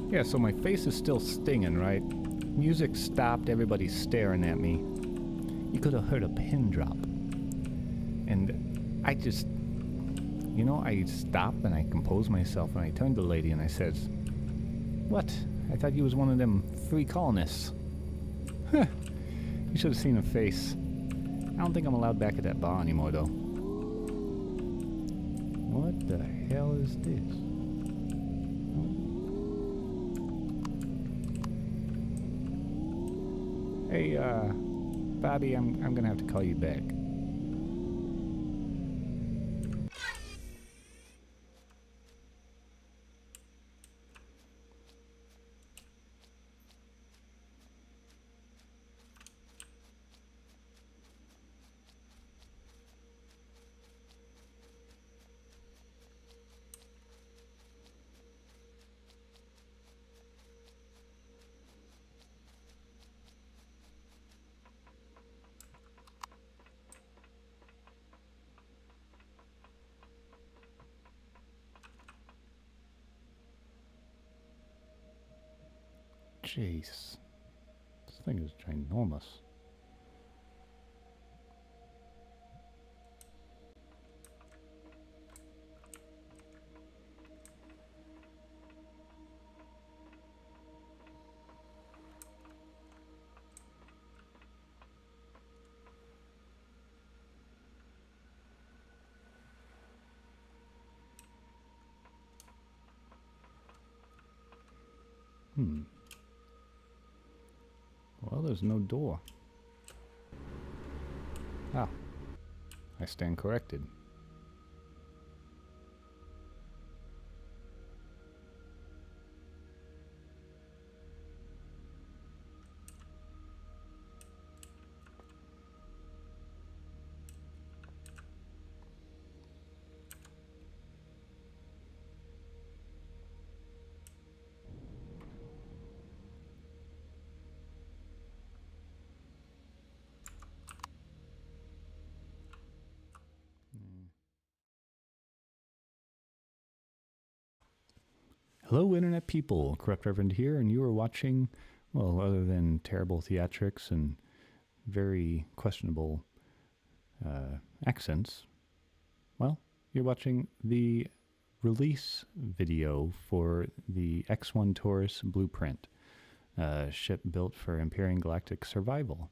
Yeah, so my face is still stinging, right? Music stopped, everybody's staring at me. You could have heard a pin drop. And I just, I stopped and I composed myself and I turned to the lady and I said, "What? I thought you was one of them free colonists." Huh. You should have seen her face. I don't think I'm allowed back at that bar anymore, though. What the hell is this? Hey, Bobby, I'm gonna have to call you back. Jeez. This thing is ginormous. Well, there's no door. Ah, I stand corrected. Hello, Internet people. Corrupt Reverend here, and you are watching, well, other than terrible theatrics and very questionable accents, well, you're watching the release video for the X-1 Torus blueprint, ship built for Empyrion Galactic survival.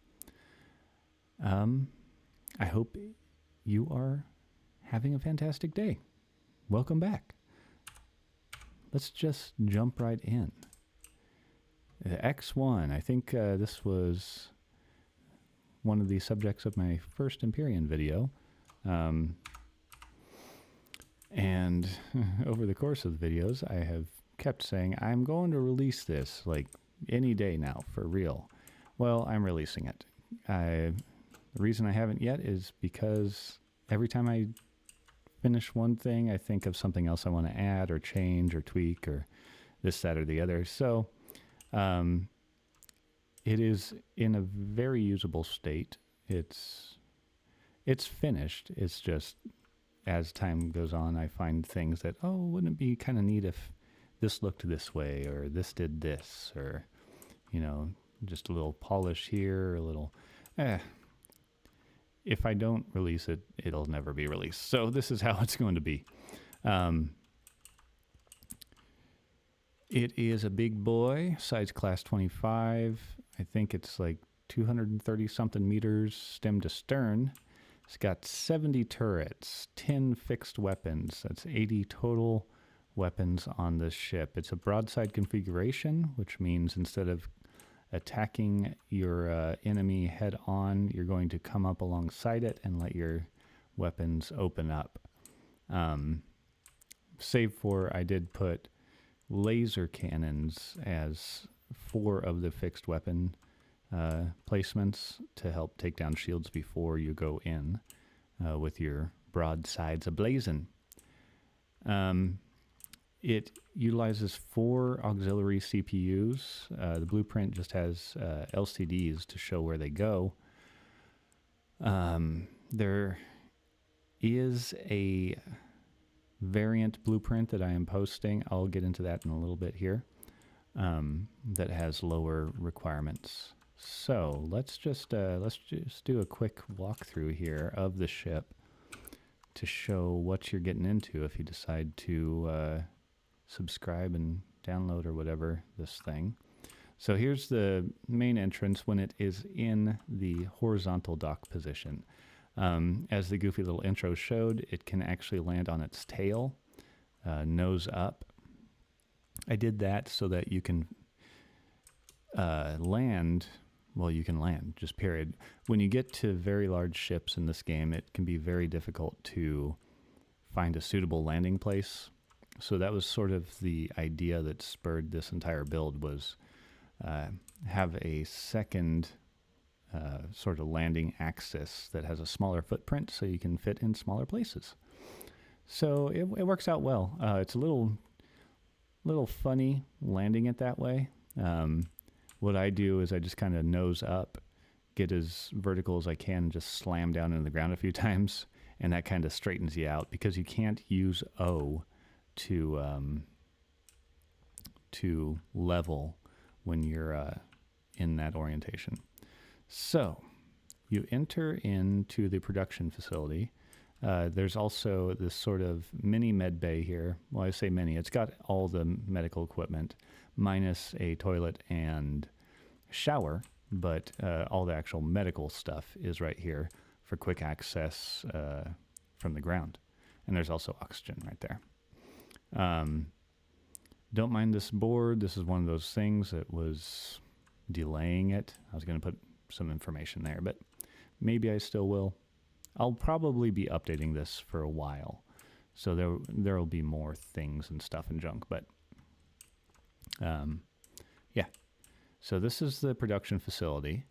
I hope you are having a fantastic day. Welcome back. Let's just jump right in. The X1, I think this was one of the subjects of my first Empyrion video. And over the course of the videos, I have kept saying, I'm going to release this, like, any day now, for real. Well, I'm releasing it. The reason I haven't yet is because every time I finish one thing, I think of something else I want to add or change or tweak or this, that, or the other. So it is in a very usable state. It's finished. It's just as time goes on, I find things that, oh, wouldn't it be kind of neat if this looked this way or this did this, or, just a little polish here, a little, if I don't release it, it'll never be released. So this is how it's going to be. It is a big boy, size class 25. I think it's like 230 something meters stem to stern. It's got 70 turrets, 10 fixed weapons. That's 80 total weapons on this ship. It's a broadside configuration, which means instead of attacking your enemy head on, you're going to come up alongside it and let your weapons open up. Save for, I did put laser cannons as 4 of the fixed weapon placements to help take down shields before you go in with your broadsides ablazing. It utilizes 4 auxiliary CPUs. The blueprint just has LCDs to show where they go. There is a variant blueprint that I am posting. I'll get into that in a little bit here. that has lower requirements. So let's just do a quick walkthrough here of the ship to show what you're getting into if you decide to subscribe and download or whatever this thing. So here's the main entrance when it is in the horizontal dock position. As the goofy little intro showed, it can actually land on its tail, nose up. I did that so that you can land, well, you can land, just period. When you get to very large ships in this game, it can be very difficult to find a suitable landing place. So that was sort of the idea that spurred this entire build, was have a second sort of landing axis that has a smaller footprint so you can fit in smaller places. So it works out well. It's a little funny landing it that way. What I do is I just kind of nose up, get as vertical as I can, and just slam down into the ground a few times, and that kind of straightens you out, because you can't use O to level when you're in that orientation. So you enter into the production facility. There's also this sort of mini med bay here. Well, I say mini. It's got all the medical equipment, minus a toilet and shower, but all the actual medical stuff is right here for quick access from the ground. And there's also oxygen right there. Don't mind this board. This is one of those things that was delaying it. I was going to put some information there, but maybe I still will. I'll probably be updating this for a while, so there will be more things and stuff and junk, but yeah. So this is the production facility.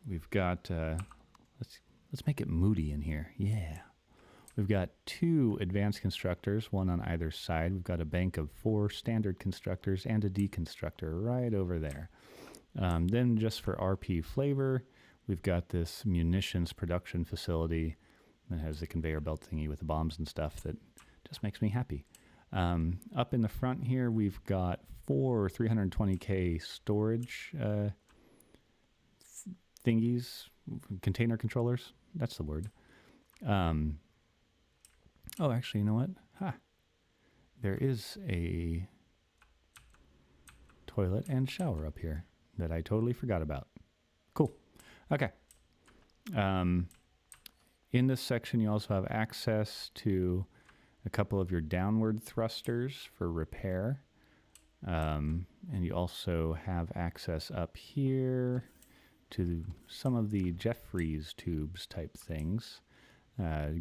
We've got let's make it moody in here. Yeah. We've got 2 advanced constructors, one on either side. We've got a bank of 4 standard constructors and a deconstructor right over there. Then just for RP flavor, we've got this munitions production facility that has the conveyor belt thingy with the bombs and stuff that just makes me happy. Up in the front here, we've got 4 320K storage thingies, container controllers. That's the word. Oh, actually, you know what? There is a toilet and shower up here that I totally forgot about. Cool. Okay. In this section, you also have access to a couple of your downward thrusters for repair. And you also have access up here to some of the Jeffries tubes type things.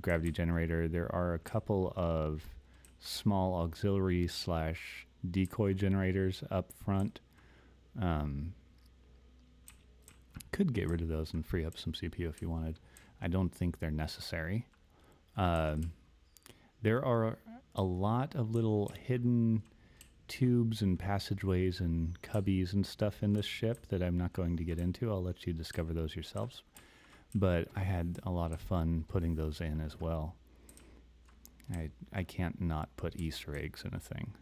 Gravity generator. There are a couple of small auxiliary / decoy generators up front. Could get rid of those and free up some CPU if you wanted. I don't think they're necessary. There are a lot of little hidden tubes and passageways and cubbies and stuff in this ship that I'm not going to get into. I'll let you discover those yourselves. But I had a lot of fun putting those in as well. I can't not put Easter eggs in a thing.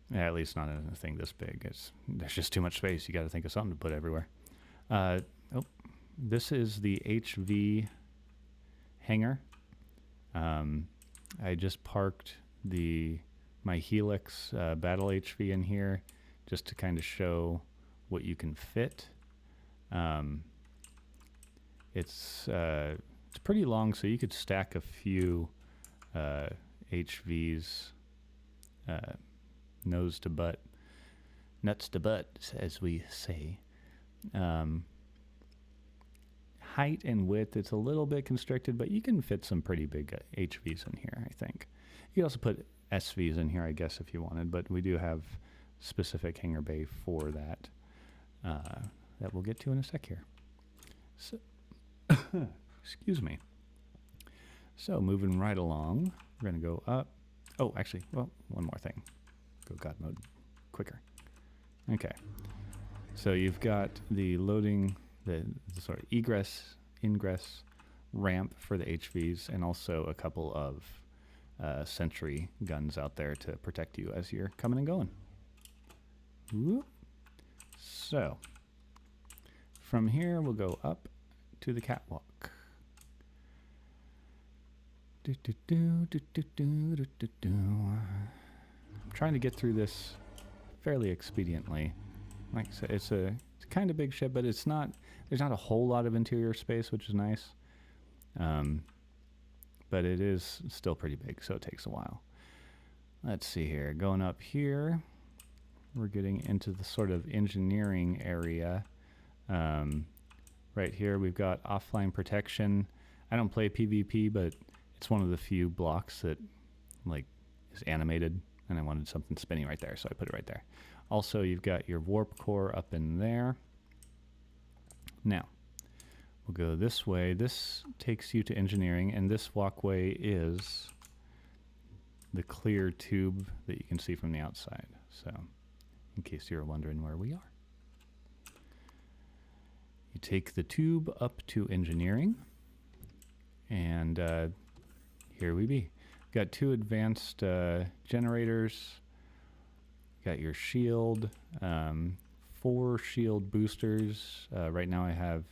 Yeah, at least not in a thing this big. There's just too much space. You got to think of something to put everywhere. This is the HV hangar. I just parked my Helix Battle HV in here just to kind of show what you can fit. It's pretty long, so you could stack a few HVs nose to butt, nuts to butt, as we say. Height and width, it's a little bit constricted, but you can fit some pretty big HVs in here, I think. You could also put SVs in here, I guess, if you wanted, but we do have specific hangar bay for that that we'll get to in a sec here. So, excuse me. So moving right along, we're going to go up. Oh, actually, well, one more thing. Go God mode quicker. Okay. So you've got the loading, the sort of egress, ingress ramp for the HVs, and also a couple of sentry guns out there to protect you as you're coming and going. Whoop. So, from here we'll go up to the catwalk. I'm trying to get through this fairly expediently. Like I said, it's a kind of big ship, but it's not. There's not a whole lot of interior space, which is nice. But it is still pretty big, so it takes a while. Let's see here. Going up here, we're getting into the sort of engineering area. Right here, we've got offline protection. I don't play PvP, but it's one of the few blocks that like is animated, and I wanted something spinning right there, so I put it right there. Also, you've got your warp core up in there. Now, we'll go this way. This takes you to engineering, and this walkway is the clear tube that you can see from the outside. So, in case you're wondering where we are. You take the tube up to engineering, and here we be. Got 2 advanced generators. Got your shield, 4 shield boosters. Right now I have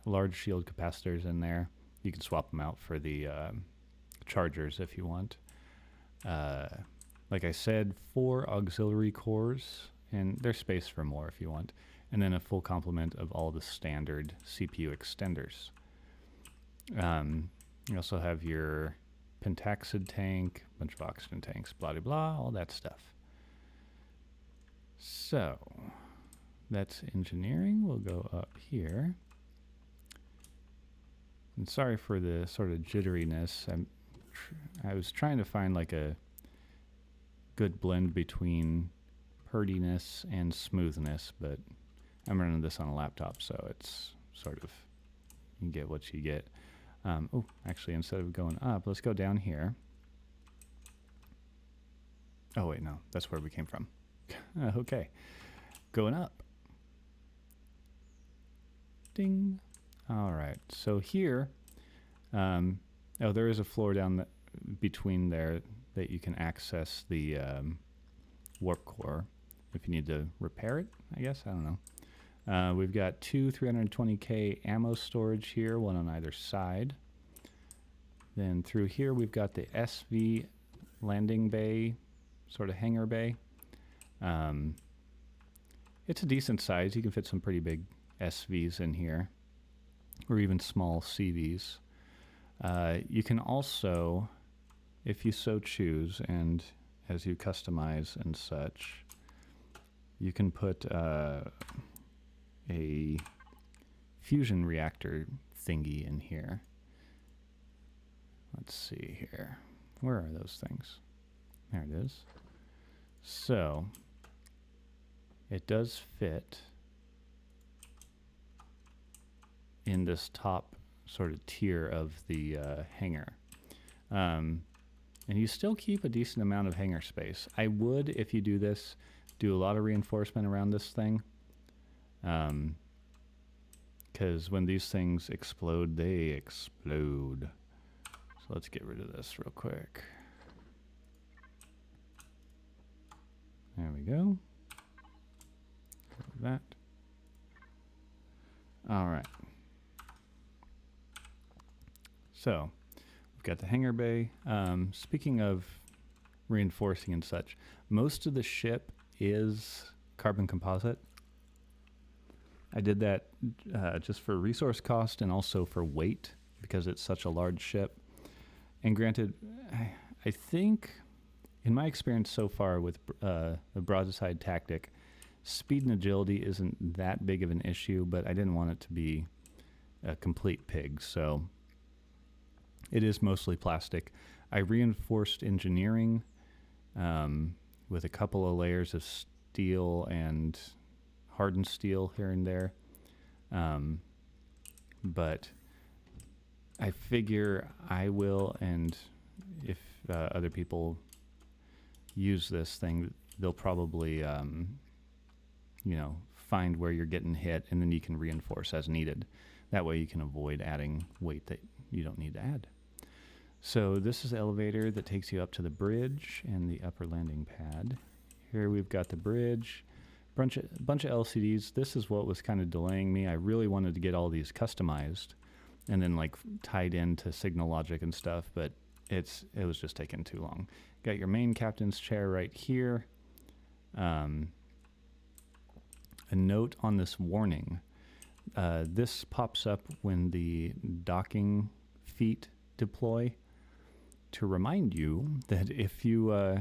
large shield capacitors in there. You can swap them out for the chargers if you want. Like I said, 4 auxiliary cores, and there's space for more if you want. And then a full complement of all the standard CPU extenders. You also have your pentaxid tank, a bunch of oxygen tanks, blah, blah, blah, all that stuff. So, that's engineering. We'll go up here. And sorry for the sort of jitteriness. I was trying to find like a good blend between purtiness and smoothness, but I'm running this on a laptop, so it's sort of, you get what you get. Oh, actually, instead of going up, let's go down here. Oh, wait, no, that's where we came from. Okay, going up. Ding. All right, so here, oh, there is a floor down between there that you can access the warp core if you need to repair it, I guess. I don't know. We've got 2 320K ammo storage here, one on either side. Then through here, we've got the SV landing bay, sort of hangar bay. It's a decent size. You can fit some pretty big SVs in here, or even small CVs. You can also, if you so choose, and as you customize and such, you can put a fusion reactor thingy in here. Let's see here. Where are those things? There it is. So, it does fit in this top sort of tier of the hangar. And you still keep a decent amount of hangar space. I would, if you do this, do a lot of reinforcement around this thing. Because when these things explode, they explode. So let's get rid of this real quick. There we go. That. All right. So we've got the hangar bay. Speaking of reinforcing and such, most of the ship is carbon composite. I did that just for resource cost and also for weight because it's such a large ship. And granted, I think in my experience so far with the broadside tactic, speed and agility isn't that big of an issue, but I didn't want it to be a complete pig, so it is mostly plastic. I reinforced engineering with a couple of layers of steel and hardened steel here and there. But I figure I will, and if other people use this thing, they'll probably, find where you're getting hit, and then you can reinforce as needed. That way you can avoid adding weight that you don't need to add. So this is the elevator that takes you up to the bridge and the upper landing pad Here we've got the bridge. Bunch of LCDs. This is what was kind of delaying me. I really wanted to get all these customized and then like tied into signal logic and stuff, but it was just taking too long. Got your main captain's chair right here. A note on this warning. This pops up when the docking feet deploy to remind you that if you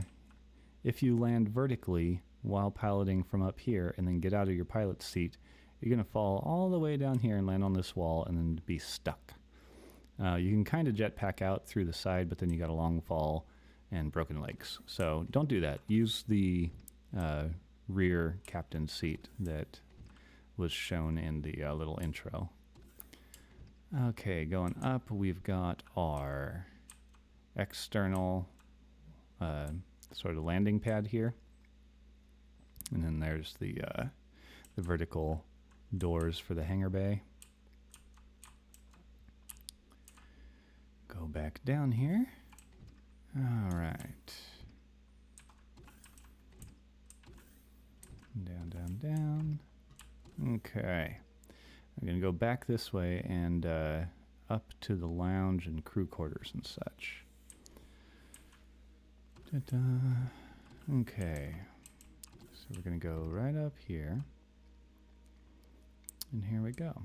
land vertically while piloting from up here and then get out of your pilot's seat, you're going to fall all the way down here and land on this wall and then be stuck. You can kind of jetpack out through the side, but then you got a long fall and broken legs. So don't do that. Use the rear captain's seat that was shown in the little intro. Okay, going up, we've got our external sort of landing pad here. And then there's the vertical doors for the hangar bay. Go back down here. All right. Down, down, down. Okay. I'm going to go back this way and up to the lounge and crew quarters and such. Ta-da. Okay. So we're going to go right up here. And here we go.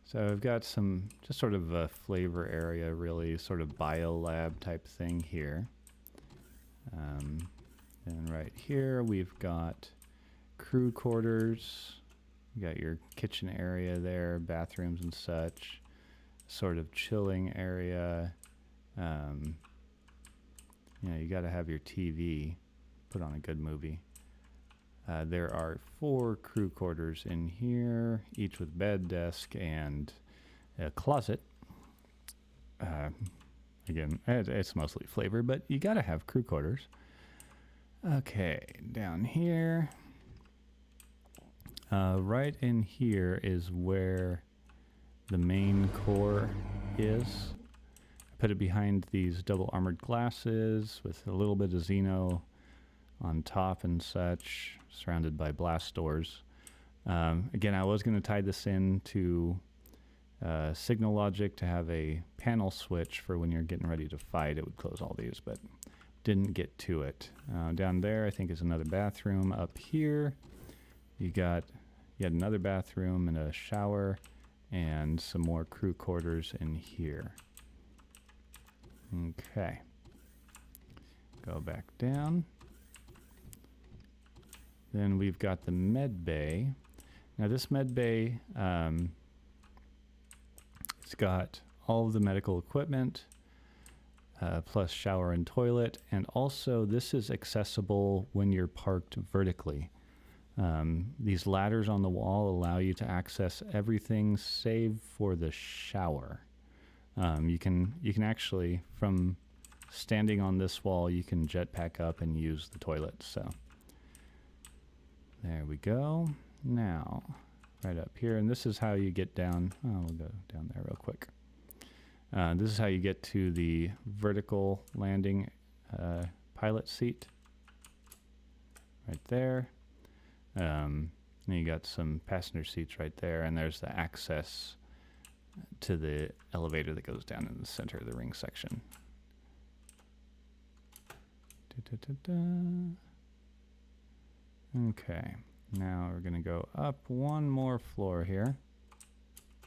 So I've got some just sort of a flavor area, really sort of biolab type thing here. And right here we've got crew quarters. You got your kitchen area there, bathrooms and such. Sort of chilling area. You know, you got to have your TV. Put on a good movie. There are 4 crew quarters in here, each with bed, desk, and a closet. Again, it's mostly flavor, but you gotta have crew quarters. Okay, down here. Right in here is where the main core is. I put it behind these double armored glasses with a little bit of Xeno on top and such, surrounded by blast doors. Again, I was going to tie this in to signal logic to have a panel switch for when you're getting ready to fight. It would close all these, but didn't get to it. Down there, I think, is another bathroom. Up here, you got yet another bathroom and a shower and some more crew quarters in here. Okay. Go back down. Then we've got the med bay. Now this med bay, it's got all of the medical equipment, plus shower and toilet, and also this is accessible when you're parked vertically. These ladders on the wall allow you to access everything save for the shower. You can actually, from standing on this wall, you can jetpack up and use the toilet. So there we go. Now, right up here, and this is how you get down. Oh, we'll go down there real quick. This is how you get to the vertical landing pilot seat. Right there. And you got some passenger seats right there, and there's the access to the elevator that goes down in the center of the ring section. Okay, now we're going to go up one more floor here.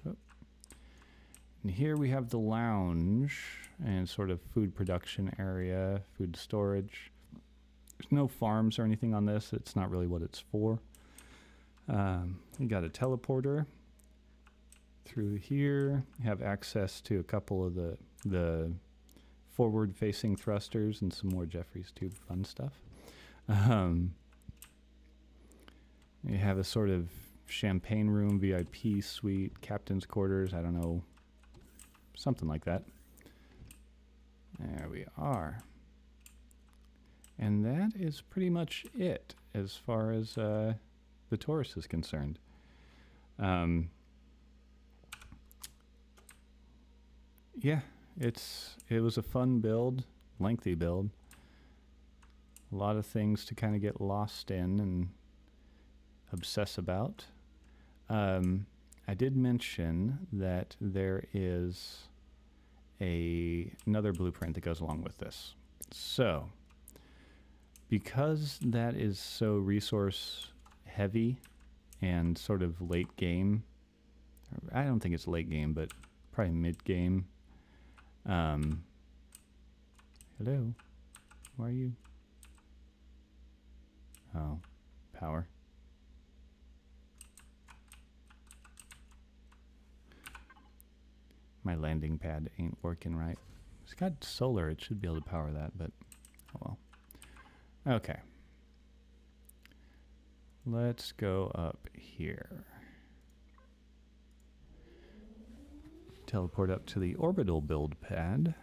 And here we have the lounge and sort of food production area, food storage. There's no farms or anything on this. It's not really what it's for. You got a teleporter through here. You have access to a couple of the forward-facing thrusters and some more Jeffries tube fun stuff. You have a sort of champagne room, VIP suite, captain's quarters, I don't know, something like that. There we are. And that is pretty much it as far as the Torus is concerned. Yeah, it was a fun build, lengthy build. A lot of things to kind of get lost in and obsess about. I did mention that there is another blueprint that goes along with this. So, because that is so resource heavy and sort of late game, I don't think it's late game, but probably mid game. Hello, who are you? Oh, power. My landing pad ain't working right. It's got solar, it should be able to power that, but oh well. Okay. Let's go up here. Teleport up to the orbital build pad.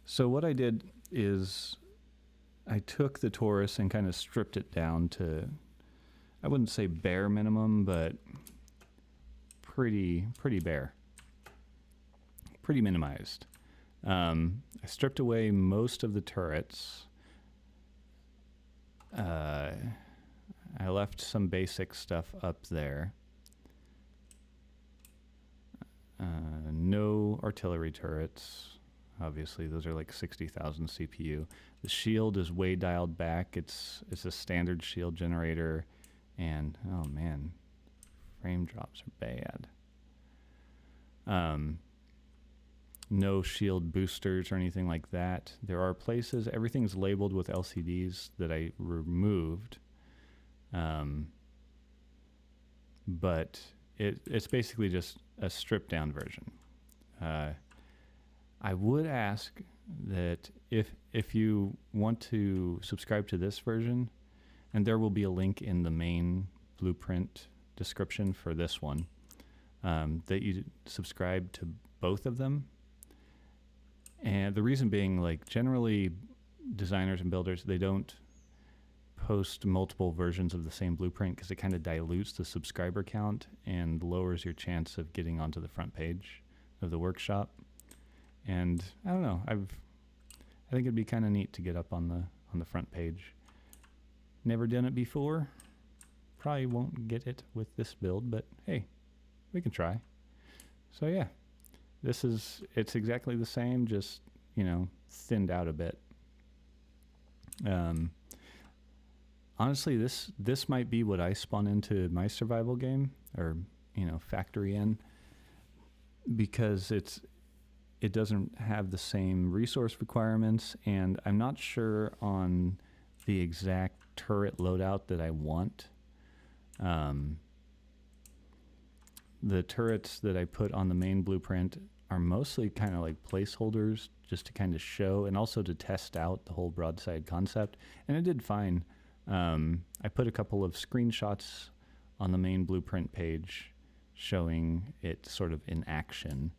So what I did is I took the Torus and kind of stripped it down to, I wouldn't say bare minimum, but pretty bare. Pretty minimized. I stripped away most of the turrets. I left some basic stuff up there. No artillery turrets. Obviously, those are like 60,000 CPU. The shield is way dialed back. It's a standard shield generator. And, oh man, frame drops are bad. No shield boosters or anything like that. There are places, everything's labeled with LCDs that I removed. But it's basically just a stripped down version. I would ask that if you want to subscribe to this version, and there will be a link in the main blueprint description for this one, that you subscribe to both of them. And the reason being, like, generally designers and builders, they don't post multiple versions of the same blueprint because it kind of dilutes the subscriber count and lowers your chance of getting onto the front page of the workshop. And I don't know, I think it'd be kind of neat to get up on the front page. Never done it before. Probably won't get it with this build, but hey, we can try. So yeah, it's exactly the same, just, you know, thinned out a bit. Honestly, this might be what I spawn into my survival game, or, you know, factory in, because it doesn't have the same resource requirements, and I'm not sure on the exact turret loadout that I want. The turrets that I put on the main blueprint are mostly kind of like placeholders, just to kind of show and also to test out the whole broadside concept, and it did fine. I put a couple of screenshots on the main blueprint page showing it sort of in action,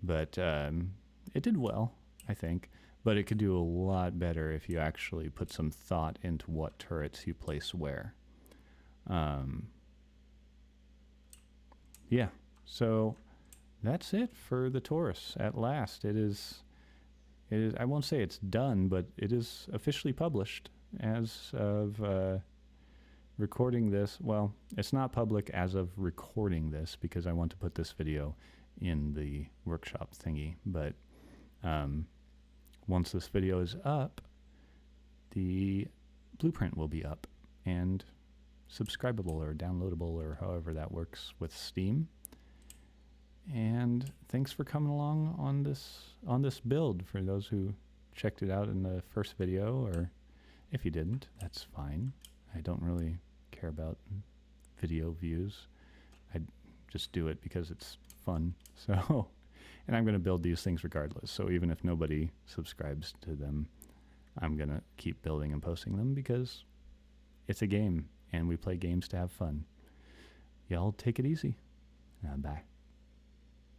but it did well, I think, but it could do a lot better if you actually put some thought into what turrets you place where. Yeah, so that's it for the Torus at last. It is, I won't say it's done, but it is officially published as of recording this. Well, it's not public as of recording this because I want to put this video in the workshop thingy, but once this video is up, the blueprint will be up and subscribable or downloadable, or however that works with Steam. And thanks for coming along on this build. For those who checked it out in the first video, or if you didn't, that's fine. I don't really care about video views. I just do it because it's fun. So, and I'm going to build these things regardless. So even if nobody subscribes to them, I'm going to keep building and posting them because it's a game and we play games to have fun. Y'all take it easy. Bye.